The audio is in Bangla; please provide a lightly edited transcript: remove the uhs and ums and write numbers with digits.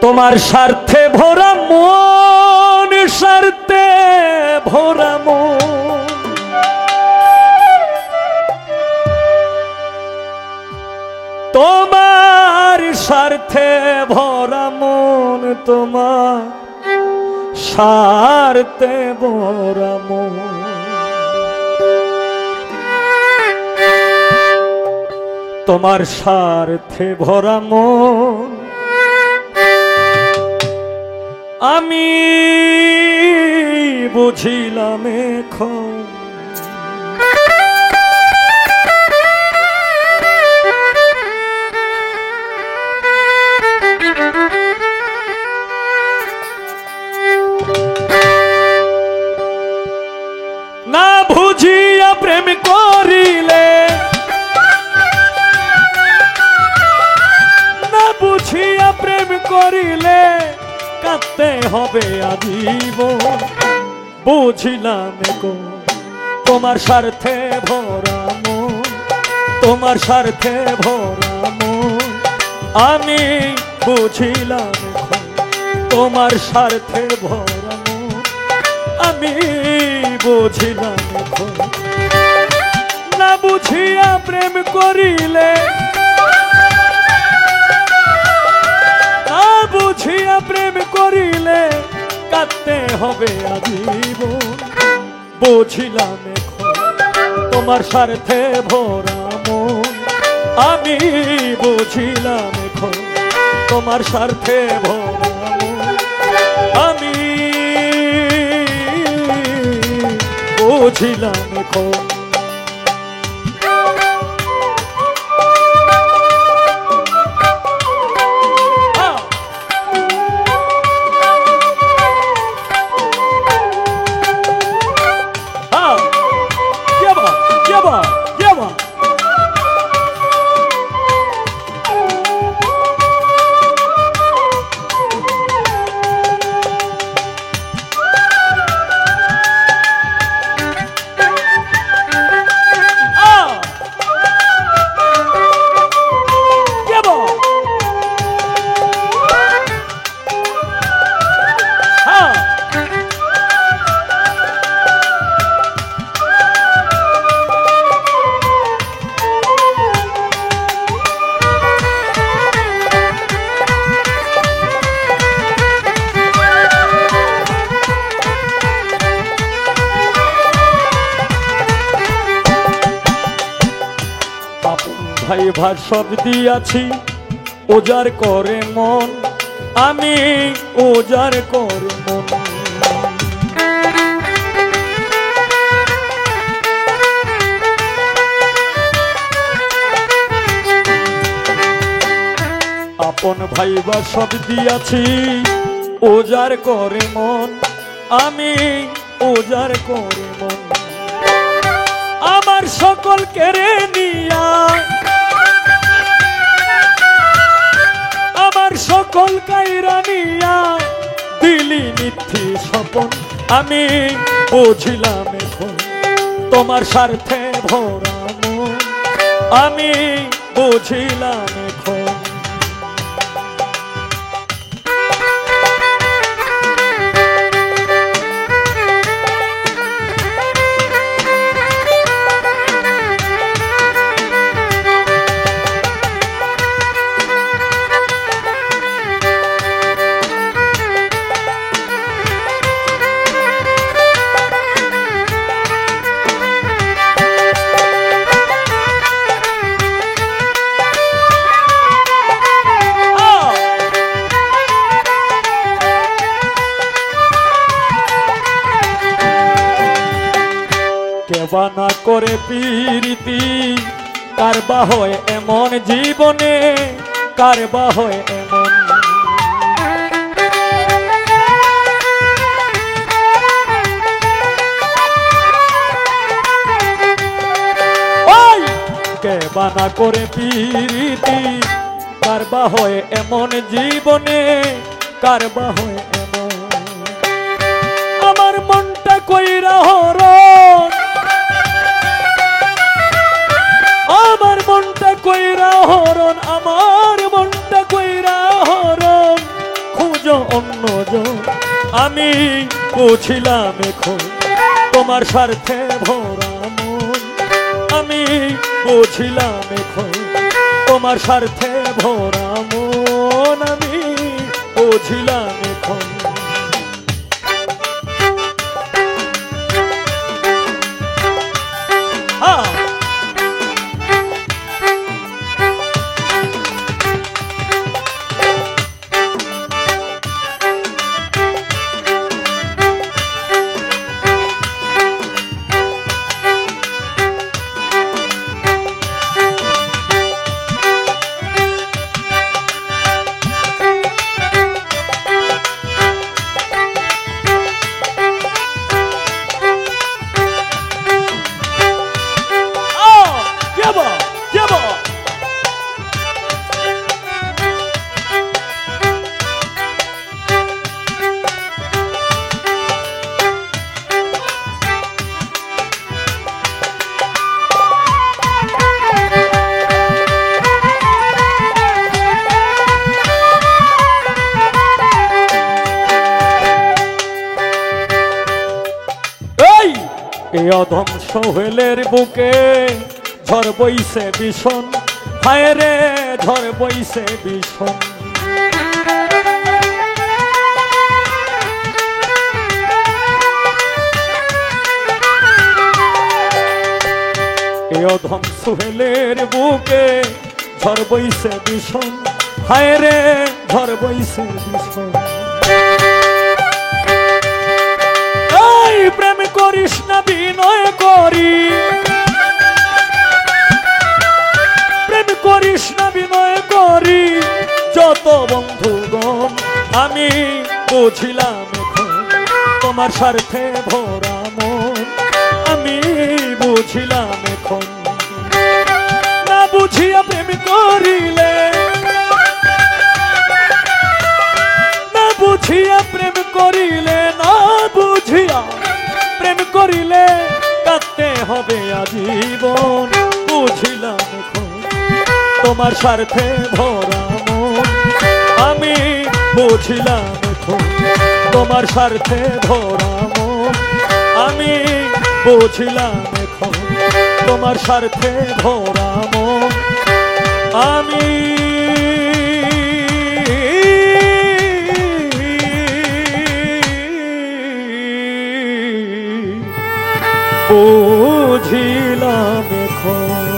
তোমার স্বার্থে ভরা মন, স্বার্থে ভরা মন, তোমার স্বার্থে ভরা মন, তোমার স্বার্থে ভরা মন। তোমার স্বার্থে ভরা মন আমি বুঝিলাম এখন। না বুঝিয়া প্রেম করিলে, না বুঝিয়া প্রেম করিলে কাঁদতে হবে আজীবন। বুঝিলাম গো তোমার স্বার্থে ভরা মন, তোমার স্বার্থে ভরা মন আমি বুঝিলাম তোমার স্বার্থে ভরা মন আমি বুঝিলাম। না বুঝিয়া প্রেম করিলে, না বুঝিয়া প্রেম করিলে কাঁদতে হবে আজীবন। বুঝিলাম তোমার স্বার্থে ভরা মন আমি বুঝিলাম তোমার স্বার্থে ভরা মন আমি বুঝিলাম। ভাই ভার সব দিয়াছি উজাড় করে মন আমি উজাড় করে মন। আপন ভাই ভার সব দিয়াছি উজাড় করে মন আমি উজাড় করে মন। আমার সকল কেড়ে নিয়া, আমার সকল কাইরা নিয়া দিলি মিথ্যে স্বপন আমি বুঝিলাম এখন তোমার স্বার্থে ভরা মন আমি বুঝিলাম এখন। কেবানা করে প্রীতি কারবা হয় এমন জীবনে, কারবা হয় এমন। ওই কেবানা করে প্রীতি কারবা হয় এমন জীবনে, কারবা হয় এমন। আমার মনটা কইরা হরণ, আমার মনটা কইরা হরণ, আমার মনটা কইরা হরণ। আমি বুঝিলাম এখন তোমার স্বার্থে ভরা মন। আমি বুঝিলাম এখন তোমার স্বার্থে ভরা মন। আমি বুঝিলাম এখন। এই অধম সোহেলের বুকে ঝড় বইছে ভীষণ, হায় রে ঝড় বইছে ভীষণ। এই অধম সোহেলের বুকে ঝড় বইছে ভীষণ, হায় রে ঝড় বইছে ভীষণ। প্রেম করিস না বিনয় করি, প্রেম করিস না বিনয় করি যত বন্ধুগণ। আমি বুঝিলাম এখন তোমার স্বার্থে ভরা মন। আমি বুঝিলাম এখন না বুঝিয়া প্রেম করিলে, না বুঝিয়া প্রেম করিলে, না বুঝিয়া প্রেম করিলে কাঁদতে হবে আজীবন। বুঝিলাম এখন তোমার স্বার্থে ভরা মন। আমি বুঝিলাম এখন তোমার স্বার্থে ভরা মন। আমি বুঝিলাম এখন তোমার স্বার্থে ভরা মন। আমি বুঝিলাম এখন।